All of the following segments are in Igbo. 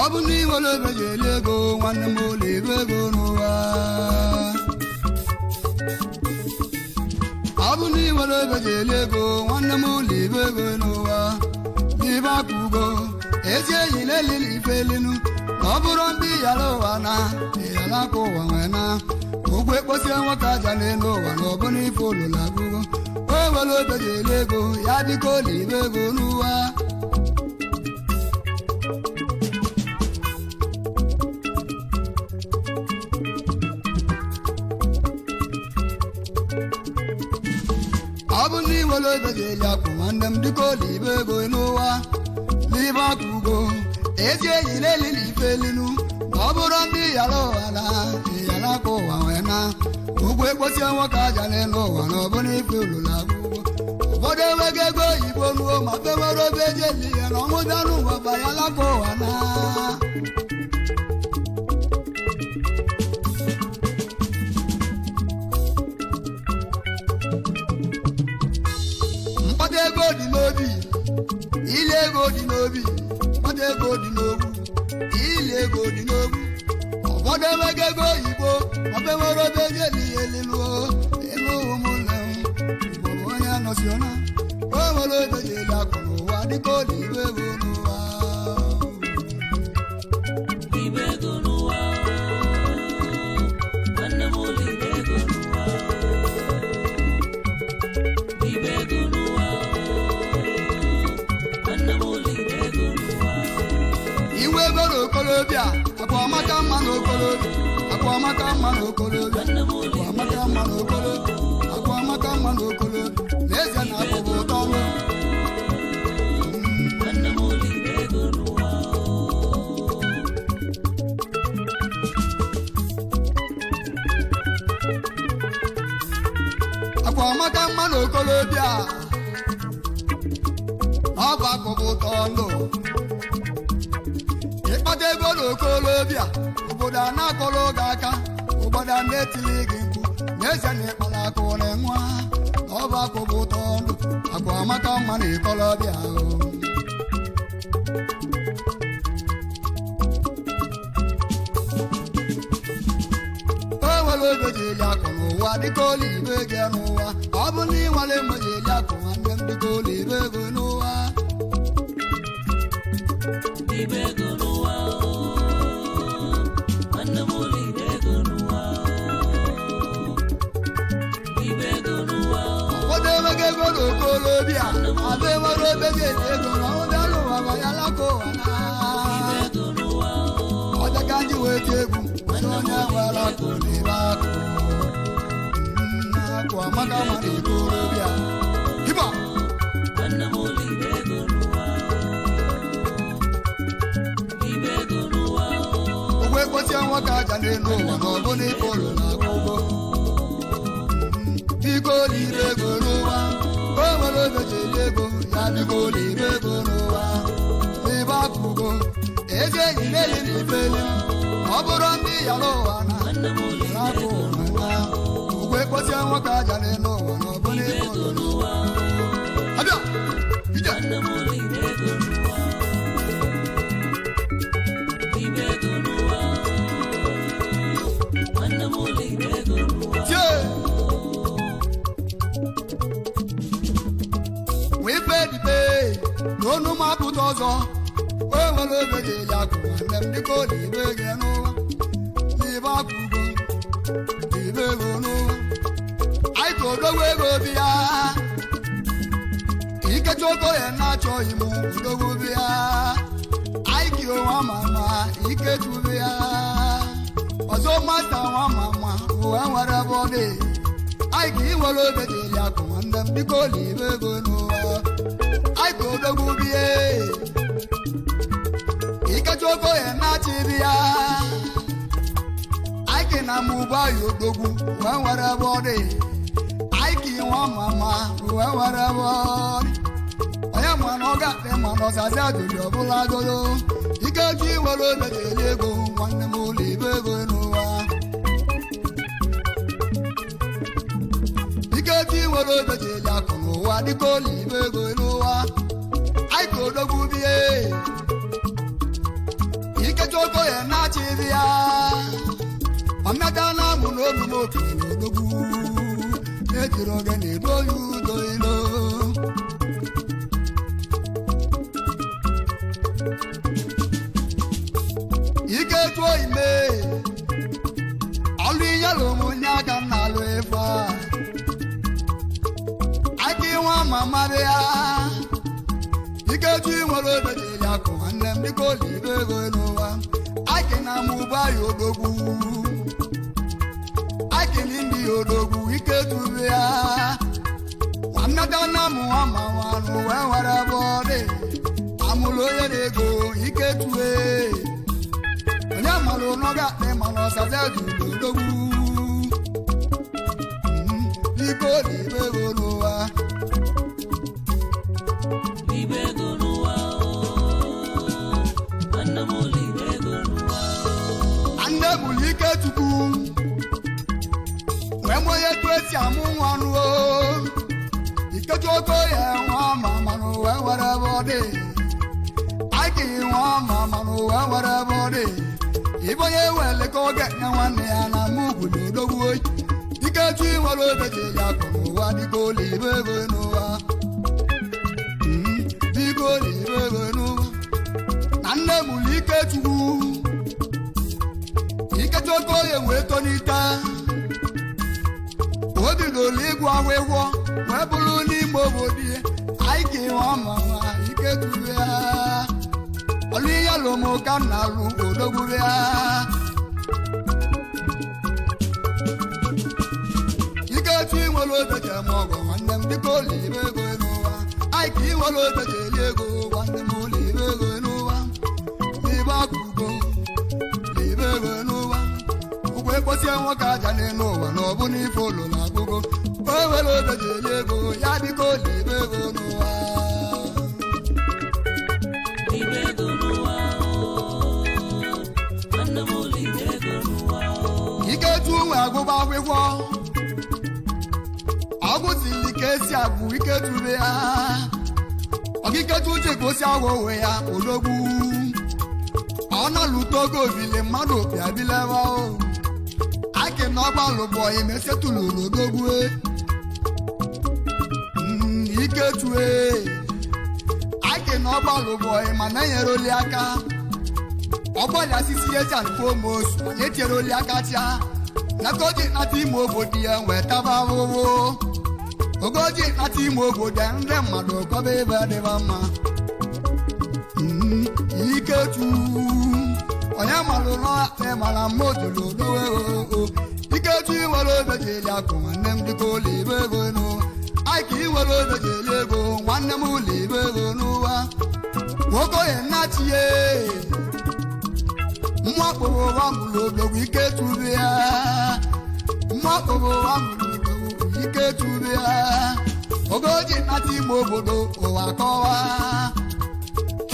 ọ bụ na iwere ebe ji eli ego nwanne m ụlọ ibe ego n'ụwa ọ bụ na iwere ebe ji eli ego nwanne m ụlọ ibe ego n'ụwa ibe akụgo ezi enyi na-elili ife elinu na ọ bụrụ ndị yara ụwa na ịyara aka ụwa nwee na ụgwọ ekposie nwoke aja n'elu ụwa na ọbụna ife olulu agụgo o were ebe ji eli ego ya biko ụlọ ibe ego n'ụwa ọ bụ na iwere ebe ji eli akụ nwanne m dịka ụlọ ibe ego n'ụwa n'ibe akụgo ezi enyi na-elili ife elinu ma ọ bụrụ ndị yara ụwa na ịyara aka ụwa nwee na ụgwọ ekposie nwoke aja n'elu ụwa na ọbụna ife olulu agụgo ụfọdụ enweghị ego oyibo nuo ma bewere obe eji eli ihe na ọnwụ bịa n'ụwa bayala aka ụwa na mkpata ego dị n'obi ile ego dị n'obi mkpata ego dị n'ogbu ile ego dị n'ogbu ụfọdụ enweghị ego oyibo ma bewere obe eji eli ihe eliluo elu ụmụnne m igbo bụ onye nọsiona o nwere ebe ji eli akụ n'ụwa dịka ọ dị ibe ego n'ụwa ibe ego n'ụwa nwanne m ụlọ ibe ego n'ụwa ibe ego n'ụwa nwanne m ụlọ ibe ego n'ụwa iwe ego n'okolobịa akwa ọmaka mma n'okolobịa akwa ọmaka mma n'okolobịa nwanne m ụlọ akwa ọmaka mma n'okolobịa akwa ọmaka mma n'okolobịa n'ezie na abụbụ ụtọ ọnụ nwanne m ụlọ ibe ego n'ụwa akwa ọmaka mma n'okolobịa ọ bụ akụbụ ụtọ ọnụ ịkpata ego n'okolobịa obodo a na-akọrọ gị aka obodo a na-etili gị mkpu n'ezie na ịkpara akụ na nwa ọ bụ akụbụ ụtọ ọnụ akwa ọmaka mma na ikolobịa o nwere oge ji eli akụ n'ụwa dịka ụlọ ibe gị n'ụwa ọ bụ na ịnwale mgbe ji eli akụ nwanne m dịka ụlọ ibe ego n'ụwa ibe ego n'ụwa nwanne m ụlọ ibe ego n'ụwa ibe ego n'ụwa ụfọdụ enweghị ego n'okolobịa abụ enwere obe ji eli ego na ụdị alụ ụwa ma ya laka ụwa ibe na ego n'ụwa ọjọka ji wee ti egwu si onye nwere akụ n'ebe akụ akụ amaka ma na ikolobịa hiba nwanne m ụlọ ibe ego n'ụwa ibe ego n'ụwa ụgwọ ekposie nwoke aja n'elu ụwa na ọ bụ na ife ụlọ na-akwụ ụgwọ biko ụlọ ibe ego n'ụwa o nwere oge ji eli ego ya biko ụlọ ibe ego n'ụwa ebe akụgo ezi enyi na-eli na ife eli ọ bụrụ ndị yara ụwa na nwanne m ụlọ ibe akụ ego ụwa na ụgwọ ekposie nwoke aja n'elu ụwa na ọ bụ na ibe ife ego ụlọ n'ụwa abịa ije nwanne m ụlọ ibe ego n'ụwa ibe ego n'ụwa nwanne m ụlọ ibe ego n'ụwa tie wee fe dibe na onu m apụta ọzọ o nwere oge ji eli akụ nwanne m dịka ụlọ ibe gị n'ụwa n'ibe akụgo ibe ego n'ụwa anyị ka odowe ego bi ya ikecha ogo ya na-achọghị m odogwu bi ya anyị ka onwe ama ma ikechu bi ya ọzọ masta nwa ma ma ụwa nwere ebe ọ dị anyị ka ị nwere oge ji eli akụ nwanne m dịka ụlọ ibe ego n'ụwa anyị ka odogwu bie ikecha ogo ya na-achị bi ya anyị ka na m ụba ya odogwu ụwa nwere ebe ọ dị anyị ka nwa ma ma ụwa nwere ebe ọ dị onye ma na ọ ga-akpe ma na ọzazi ajụjụ ọbụla godo ikechi nwere oge ji eli ego nwanne m ụlọ ibe ego n'ụwa ikechi nwere oge ji eli akụ n'ụwa dịka ụlọ ibe ego n'ụwa anyị ka odogwu bie Ikechukwu ya na-achị ya ọmịata na-amụ n'olu m okenye n'odogwu ejiri oge na-edo ya udo ilo Ikechukwu ime ọlụ iyelu ụmụnye aka m na-alụ ife aka nwa mama ya Ikechukwu nwere obejiri akụ nwanne m dịka olibe ego n'ụwa ake na amụba ya odogwu ake ndị ya odogwu Ikechukwu ya nwamnata na amụ ama nwanụ wee were bọdị amụlụ onye na-ego Ikechukwu onye malụ n'oge akpị mana ọsaza juru odogwu dịka olibe ego n'ụwa Ikechukwu wee mụ onye tu esi amụ nwa nụo Ikechukwu ya nwa ma manụ wee were bọdị aka nwa ma manụ wee were bọdị ịbụ onye wele ka oge nye nwanne ya na mụ ugwu n'odogwu oyi Ikechukwu nwere obejiri akụ n'ụwa dịka olibe ego n'ụwa dịka olibe ego n'ụwa na nne mụrụ Ikechukwu Ikechukwu onye wee tonite o bidoro ịgwọ awịgwọ wee bụrụ n'ime obodo ya anyị ka ịnwe ọma nwa Ikechukwu ya ọlụ ihe lụmụka m na-alụ odogwu ya Ikechukwu nwere obeje ma ọgọ nwanne m dịka olibe ego n'ụwa anyị ka ị nwere obeje eli ego nwanne m olibe ego n'ụwa n'ibe akụgo libe ego n'ụwa ekposie nwoke aja n'elu ụwa na ọ bụ n'ife ụlọ na agụgo o nwere obeji eli ego ya dịka olibe ego n'ụwa Ikechukwu nwe agụba akwụkwọ ọgwụzili ka esi agwụ Ikechukwu ya Ikechukwu uche ka osi agwọ onwe ya odogwu ọ na-alụta oge obili mmadụ opi abileba ake na ọgbalụ bụ emesetụlụ n'odogwu Ikechukwu ake na ọgbalụ bụ mana enyere oli aka ọgbọli asisi ezi alụfomosu mana etinyere oli aka tia na ogoji nata ime obodo ya wee taba ahụhụ ogoji nata ime obodo ya ndị mmadụ kọba ebe dịba mma Ikechukwu onye malụ n'akpa mara mmadụ n'odowe Ikechukwu nwere obejiri akụ nwanne m dịka olibe ego n'ụwa anyị ka ị nwere obejiri ego nwanne m olibe ego n'ụwa nwoke onye nnachiye mwakpụrụ ụwa mụrụ odogwu Ikechukwu ya mwakpụrụ ụwa mụrụ odogwu Ikechukwu ya ogoji nnata ime obodo ụwa kọwa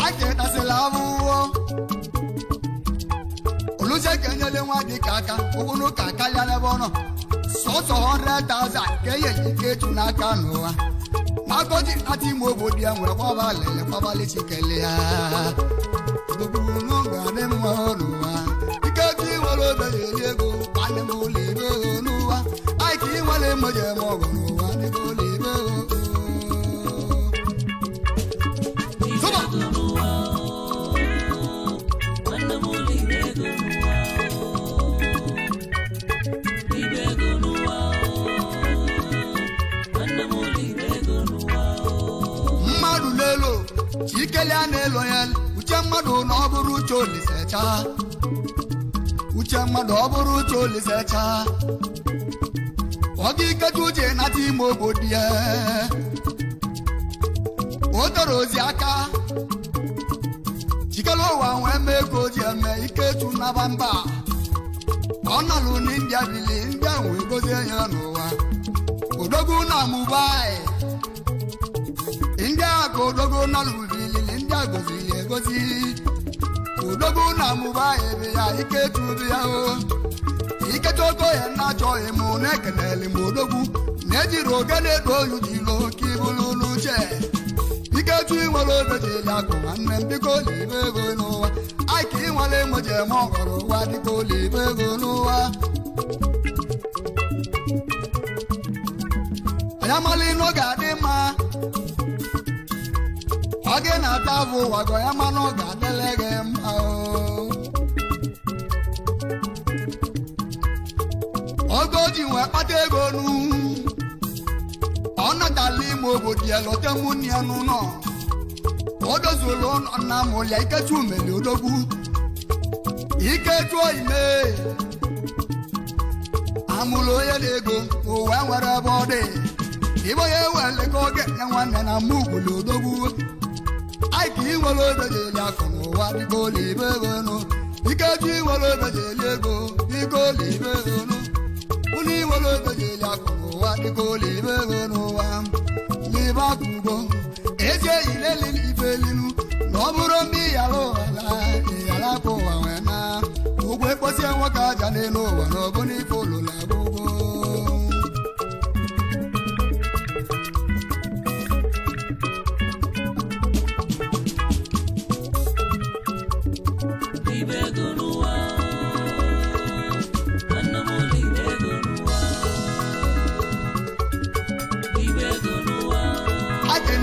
aka etasịla ahụhụ oluche ka enyele nwa dị ka aka ụgwụnụ ka aka ya n'ebe ọ nọ sọsọ 100,000 ka enye Ikechukwu n'aka n'ụwa magoji nnata ime obodo ya nwere gbaba lele gbabali chikele ya ogbugbu ga-adị mma n'ụwa Ikechukwu nwere obejiri ego nwanne m olibe ego n'ụwa anyị ka ị nwere mmeje eme ọgụ n'ụwa dịka olibe ego mmadụ n'elu chikele a na-elo ya uche mmadụ na ọ bụrụ uche Olisecha uche mmadụ ọ bụrụ uche Olisecha ọ ga Ikechukwu uche nata ime obodo ya o toro ozi aka chikele ụwa nwee mee ka o ji eme Ikechukwu naba mba ọ nọlụ n'India bili ndị a wee gozie ya n'ụwa odogwu na Mumbai ndị a ka odogwu nọlụ bilili ndị a goziri ya egozi odogwu na Mumbai ebe ya Ikechukwu ya o Ikechukwu ya na-achọghị m na-ekelele m odogwu na-ejiri oge na-edo olu dị ilo ka ibulu n'uche Ikechukwu nwere obejiri akụ nwanne m biko olibe ego n'ụwa Ike nwale moje mọgọrọ ụwa dịka olibe ego n'ụwa ya mali n'oge adị mma oge na-ata bụ ụwagọ ya ma n'oge adịle gị mma oge o ji wee kpata ego nu ọ natala ime obodo ya lọta nwunye ya n'ụlọ o dozulu nna m ụlọ ikechu umeli odogwu ikechuo ime amụlụ onye na-ego ụwa nwere ebe ọ dị ibe onye were ego oge nye nwanne na mma ugwulu odogwu anyị ka inwere obe ga-eli akụ n'ụwa dịka olibe ego nụ ikechu inwere obe ga-eli ego dịka olibe ego nụ ụnụ inwere obe ga-eli akụ n'ụwa dịka olibe ego n'ụwa libe akụ ugo ezi eyi lelili ife elinu na ọ bụrụ mgbe ịyara ụghala ịyara akụ ụwa wee na ụgwọ ekposie nwoke aja n'elu ụwa na ọbụna ife olulu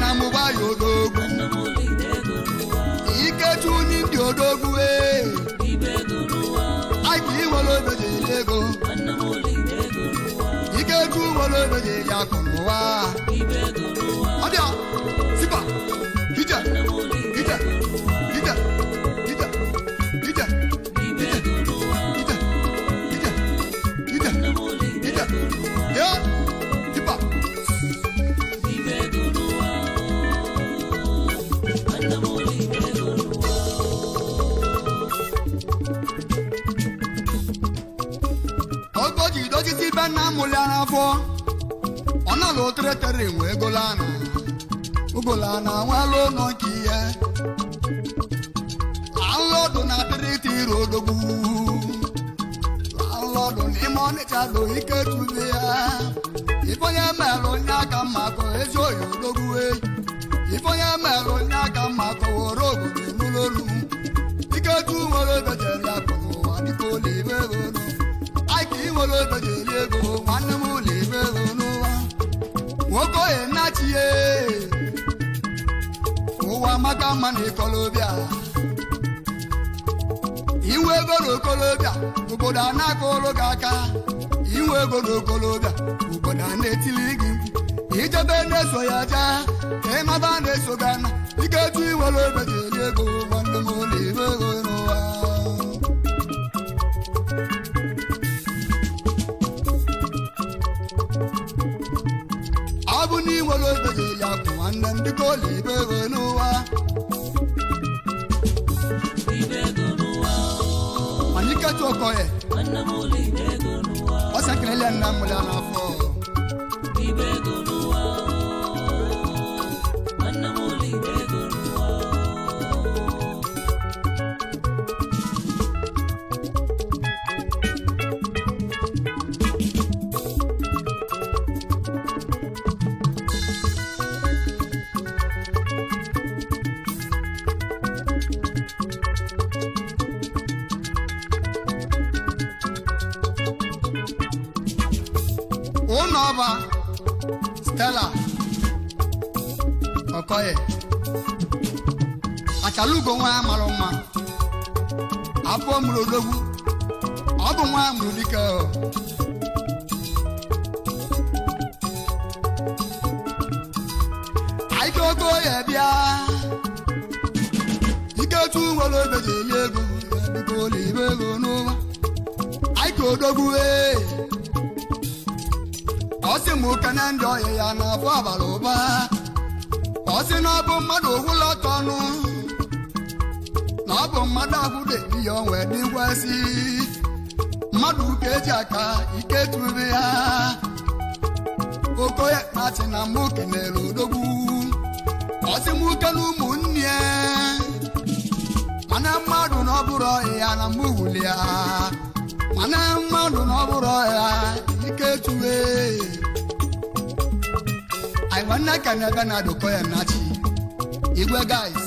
abụgo odogwu ikechu ndị odogwu anyị nwere obeje ego ikechu nwere obeje ya akụ n'ụwa ọbịa sipa ije ije ije ije ije ya sipa na mụlịa n'afọ ọ na-alụ teretere nwe egolana nwere ụlọ nke ihe alọdụ na tiriti iro odogwu alọdụ n'ime ọnịcha do ike tube ya ifonye mere onye aka mma kọ ezi oyi odogwu ifonye mere onye aka mma kọwara obodo n'ụlọru ike tu nwere obejere akụ n'ụwa dịka olibe ego inwere obejere ego nwanne m ụlọ ibe ego n'ụwa nwoke ohe nachie ụwa maka mma na ikolobịa inwe ego na okolobịa obodo a na-akọrọ gị aka inwe ego na okolobịa obodo a na-etili gị ijebe na-eso ya ja ka ịmaba na-eso gị ana iketu inwere obejere ego nwanne m ụlọ ibe ego n'ụwa ọ bụ na inwere obeje ya bụ nwanne m dịka olibe ego n'ụwa mana iketu okoye ọ sakịrịla nna m ya n'afọ ụnọba Stella Okoye achalugo nwa ya mara mma abụọ mụrụ odogwu ọ bụ nwa ya mụrụ dike aike Okoye bịa iketu nwere obeje eli ego ya dịka olibe ego n'ụwa aike odogwu ọ sị m kene ndị ọhịa ya n'afọ abalị ụba ọ sị na ọ bụ mmadụ ogwụla ọtọ ọnụ na ọ bụ mmadụ agwụde ihe onwe dị gwasị mmadụ ka eji aka ike tube ya Okoye na-achị na mụ kenere odogwu ọ sị m uke na ụmụnne mana mmadụ na ọ bụrụ ọhịa na mụ wuli ya mana mmadụ na ọ bụrụ ọhịa ike tube I wanna can never na Okoye nachi igwe guys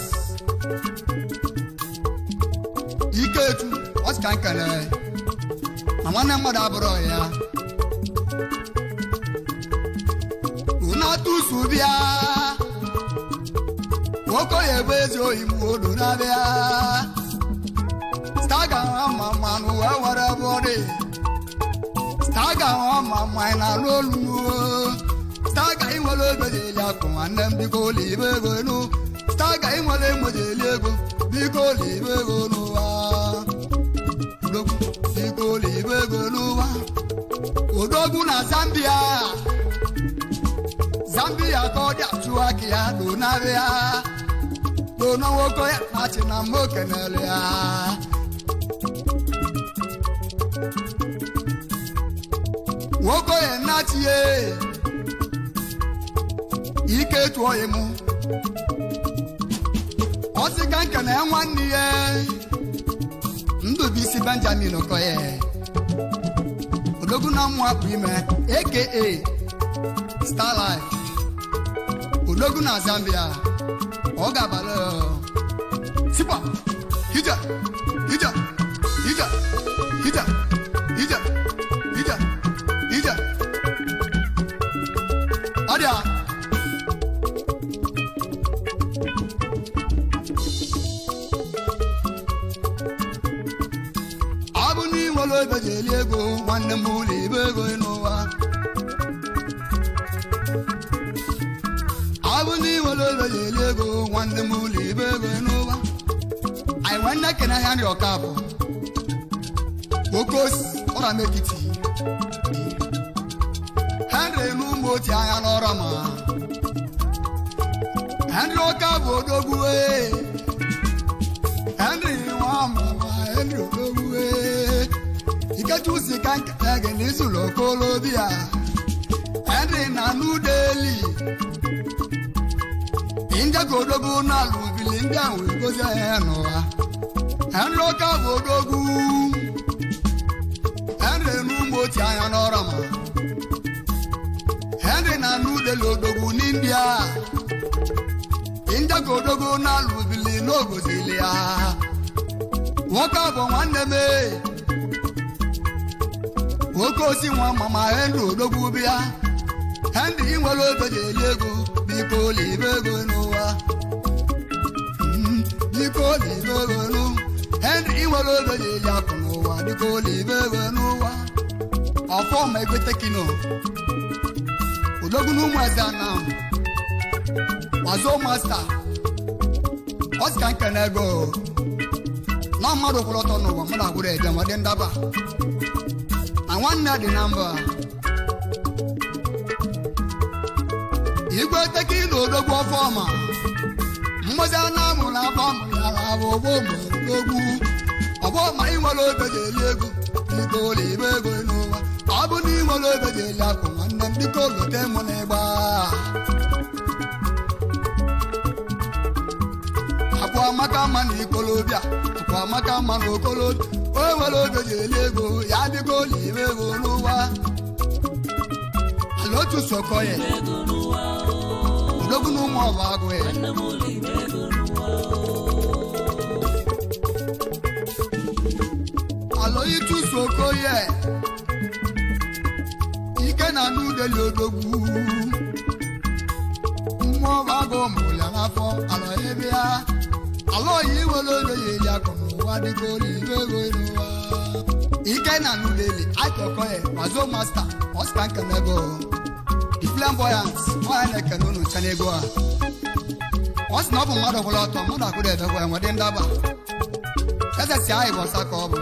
Iketu ọsịka nkele ma nwanne mmadụ abụrụ ya unatusu bịa nwoke ya ebe ezi oyi m odo na-abịa staga ama mmanụ wee were ebe ọ dị staga ama mmanya na alụ olu staga inwere ego ji eli akụ nwanne m biko olibe ego enu staga inwere ego ji eli ego biko olibe ego n'ụwa biko olibe ego n'ụwa odogwu na Zambia ka ọ dị atụ aka ya donarịa dono nwoke ya na-achị na mma okenere ya nwoke ya na-achịye ike tụọ ya mụ ọ sị ka nke na ya nwanne ya Ndụbụisi Benjamin Okoye odogwu na mmụ apụ ime aka Starlife odogwu na Zambia ọ ga-abalị sikwa hija hija hija hija hija hija hija ọdịa abụ n'inwere ebe ji eli ego nwanne m ụlọ ibe ego n'ụwa abụ n'inwere ebe ji eli ego nwanne m ụlọ ibe ego n'ụwa anyị nwanne kene ahịa nri ọka bụ oke osi ọra mekiti Henry n'ụmụ oti anya n'ọra ma Henry ọka bụ odogwu Henry nwa mama Henry odogwu Ikechusi ka nketa gị n'izụlọ okolobịa Henry na n'udeli Injago odogwu n'ala ubili ndị ahụ egozi ya n'ụwa Henry ọka bụ odogwu Henry n'ụmụ oti anya n'ọra ma Henry na n'udeli odogwu n'India Injago odogwu n'ala ubili n'ogozili ya nwoke bụ nwanne m nwoke osi nwa mama Henry odogwu bịa Henry inwere obe ji eli ego biko olibe ego n'ụwa biko olibe ego n'ụwa Henry inwere obe ji eli akụ n'ụwa biko olibe ego n'ụwa ọfọma ego tekino odogwu n'ụmụ eze na wazo masta ọsịka nkene ego na mmadụ kwụrụ ọtọ n'ụwa mmadụ agwụrụ eje ma dị ndaba na nwanne dị na mba igwe tekino odogwu ọfọma mgbozi anamụ na afọ mụrụ ala bụ odogwu ọbọma inwere obe ji eli ego biko olibe ego n'ụwa ọ bụ na inwere obe ji eli akụ nwanne m biko lote mụ na ịgba akwa amaka mma na ikolobịa akwa amaka mma na okolobịa o nwere obe ji eli ego ya biko olibe ego n'ụwa ala otu Sokoye odogwu na ụmụ ọba agụ Aloyitu Sokoye ike na n'udeli odogwu mmụọ ọba agụ mụrụ ya n'afọ aloyebe ya aloyi iwere obe ya eli akụ n'ụwa dịka olibe ego n'ụwa ike na n'udeli Okoye wazo masta ọsịka nkenego the flamboyant nwaanyị na-ekene unu nche n'ego a ọ sị na ọ bụ mmadụ kwụrụ ọtọ mmadụ akwụrụ edekwa enwe dị ndaba eze si anyị bụ ọsa ka ọ bụ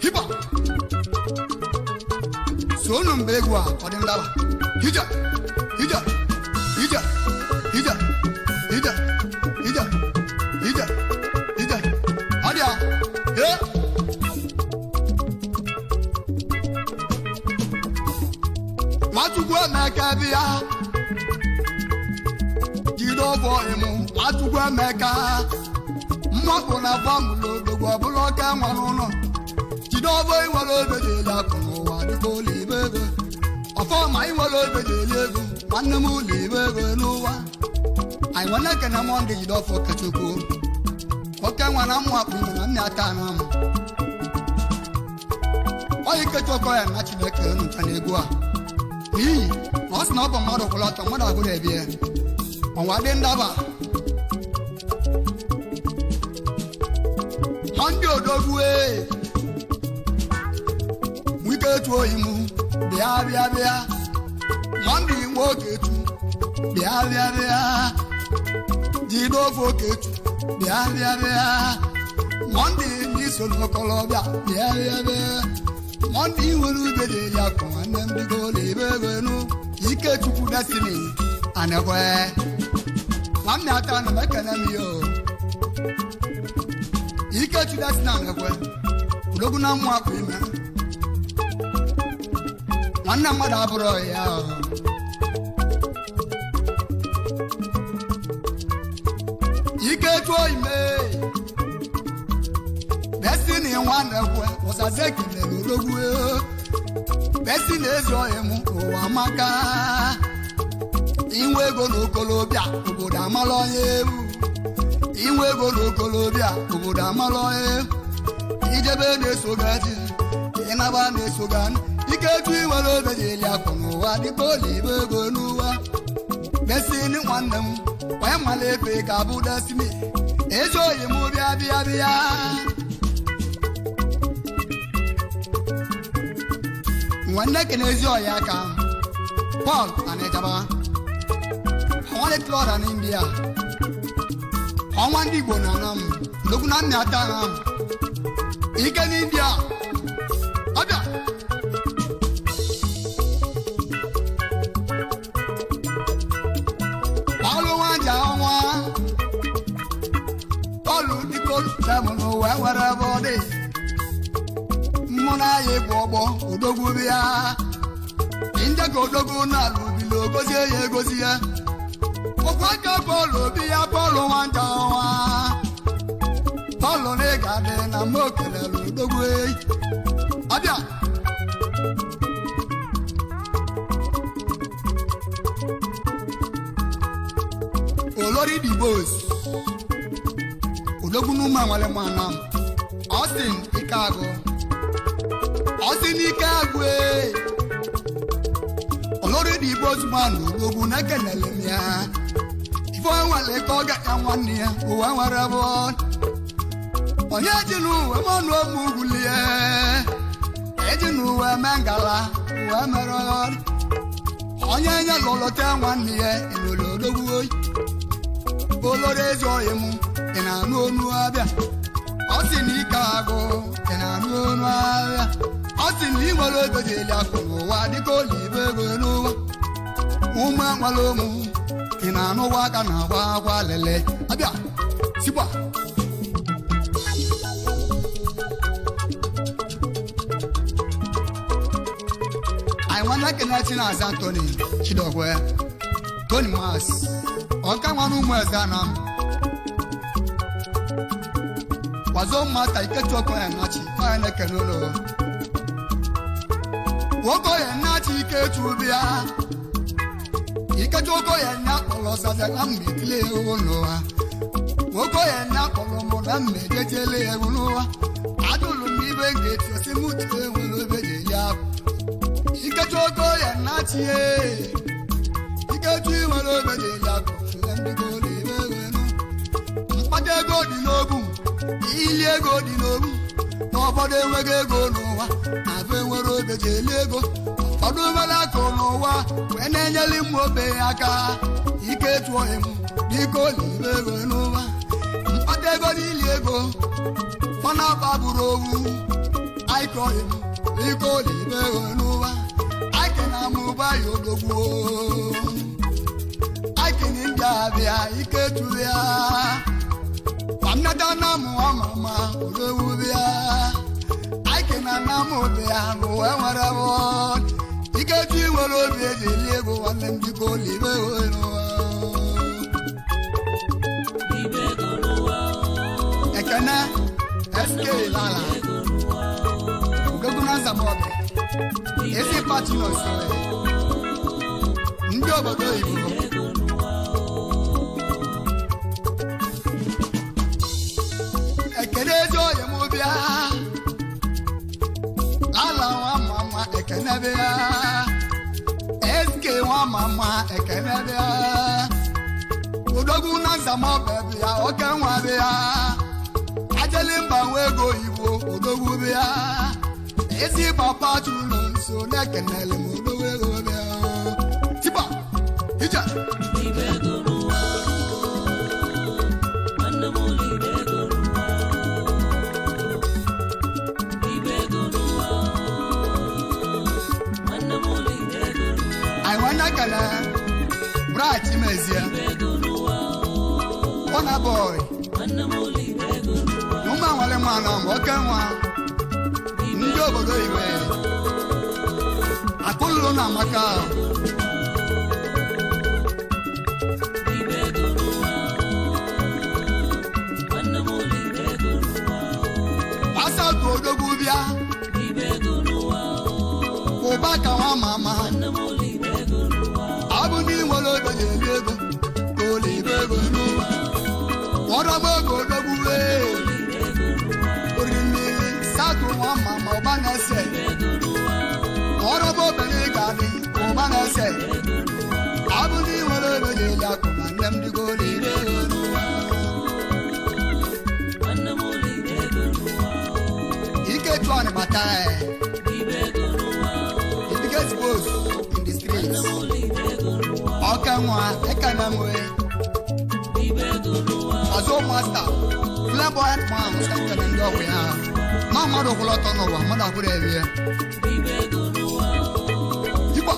hiba so unu mgbe egwu a ọ dị ndaba hija hija hija hija hija hija hija hija ọ dị a Nwachukwu Emeka bịa jide ọbọ ịmụ Nwachukwu Emeka mmapụ na famụlụ odogwu ọbụla ọka nwa n'ụlọ jide ọbọ inwere obe ji eli akụ n'ụwa dịka olibe ego ọfọma inwere obe ji eli ego nwanne m ụlọ ibe ego n'ụwa anyị nwanne ekene Monde jide ọfọ Okechukwu oke nwa na mmụ akpụ ime na nne ata na m onye ikechi ọkọ ya na Chineke nụcha na egwu a n'ihi na ọ sị na ọ bụ mmadụ kwụrụ ọtọ mmadụ agụrụ ebie ọnwa dị ndaba ndị odogwu wike etu oyi mụ bịa bịa bịa ndị nwe oketu bịa bịa bịa jide ofe oketu bịa bịa bịa ndị n'iso n'ọkọlọbịa bịa bịa bịa ndị nwere ube na-eri akụ nwanne m bigoro ebe egonu Ikechukwu Destiny anekwe nwanne ata na mekene m yo Ikechukwu Destiny anekwe odogwu na mmụ akpụ ime nwanne mmadụ abụrụ ya Ikechukwu ime Destiny nwanne kwe ụzazeki lere odogwu Destiny ezo emu ụwa maka inwe ego n'okolobịa obodo amala onye ewu inwe ego n'okolobịa obodo amala onye ewu ijebe na-esogaji ịnaba na-esogani Ikechukwu iwere obe ji eli akụ n'ụwa dịka olibe ego n'ụwa Destiny nwanne m onye mala efe ka bụ Destiny ezo oyi m bịa bịa bịa nwanne kenezi ọya aka Paul Anejaba ọnwa Florida na India ọnwa ndị Igbo na anam ndogwu na nna ata na ike na India ọbịa Paul nwaja ọnwa Paul dịko temụ n'ụwa nwere ebe ọ dị mmụ na ya egbu ọgbọ odogwu bịa ndị ka odogwu n'ala ubili ogozie ya egozi ya ọkwa aka Pọlụ obi ya Pọlụ nwata ọnwa Pọlụ na ịga dị na mma okelere odogwu abịa olori dibos odogwu n'ụmụ nwere mmanụ Austin Ikeagụ Austin Ikeagụ olori dibos mmanụ odogwu na-ekelele m ya ife nwere ka ọ ga-ya nwanne ya ụwa nwere bụ onye ji n'uwe mmanụ ọmụ ugwulie eji n'uwe mee ngala uwe mere onye nye lụlọta nwanne ya enwere odogwu oyi olori ezi oyi m ị na-anụ onu abịa ọ sị na Ikeagụ ị na-anụ onu abịa ọ sị na ị nwere ego ji eli akụ n'ụwa dịka olibe ego n'ụwa ụmụ enwere ụmụ ị na-anụwa aka na agwa agwa lele abịa sikwa anyị nwanne Kenechi na aza Tony Chidokwe Tony Mas ọka nwanne ụmụ eze na m wazo mmata Ikechukwu ya nachi anyị na-ekene ụlọ nwoke ya nachi Ikechukwu bịa Ikechukwu ya nya kpọrọ ọsaza na mma ekele ewu n'ụwa nwoke ya nya kpọrọ mụ na mma ejechele ewu n'ụwa adụlụ m ibe ga-eti osi m uche enwere obe ji eli akụ Ikechukwu ya nachi Ikechukwu nwere obe ji eli akụ mkpata ego dị n'ogbu ili ego dị n'ogbu na ụfọdụ enweghị ego n'ụwa na-abụ enwere obe ji eli ego ụfọdụ nwere akụ n'ụwa wee na-enyere m obe ya aka Ikechukwu m dịka olibe ego n'ụwa mkpata ego n'ili ego fọnaba bụrụ owu aikọghị m dịka olibe ego n'ụwa aike na amụba ya odogwu aikini ndị abịa Ikechukwu ya pamnata na mụ amama odogwu bịa aikina na mụ bịa n'ụwa nwere bụ Ikechukwu nwere obi eji eli ego nwanne m dịka olibe ego n'ụwa Ekene SK Lala odogwu na Nzamobe ezi pati n'Osire ndị obodo oyibo mama ekene bịa odogwu na nzamọba bịa oke nwa bịa ajali mba nwe ego igbo odogwu bịa ezi papa chụrụ nso na-ekenele m odogwu ego bịa tipa ije Bright Imezia Bona boy Numa wale mwana mwoke mwa Ndi obodo iwe Akulu na maka Asa tu odogwu bịa Kubaka wa mama Abuni wolo bejeli ego Olive ego n'ụwa Wọ́dọ̀gbọ́ ego dogbuwe Orimiri satu nwa mama ụba na-ese Wọ́dọ̀gbọ́ benye gani ụba na-ese Abuni wolo bejeli akụ na nne m dịgo olive ego n'ụwa Ike chụọ bata The biggest boss in the streets Oke nwa ekene mwe Ozo master Flamboyant man Sekene ndị ọgwụ ya Ma mmadụ kwụlọ ọtọ n'ụwa mmadụ akwụrụ ewe ya Hikwa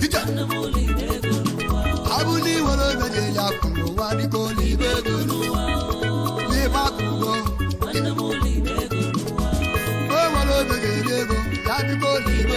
Hija Abụ n'iwere oge ji eji akụ n'ụwa dịka olibe ego Libe akụ ugo O nwere oge ji eji ego Ya dịka olibe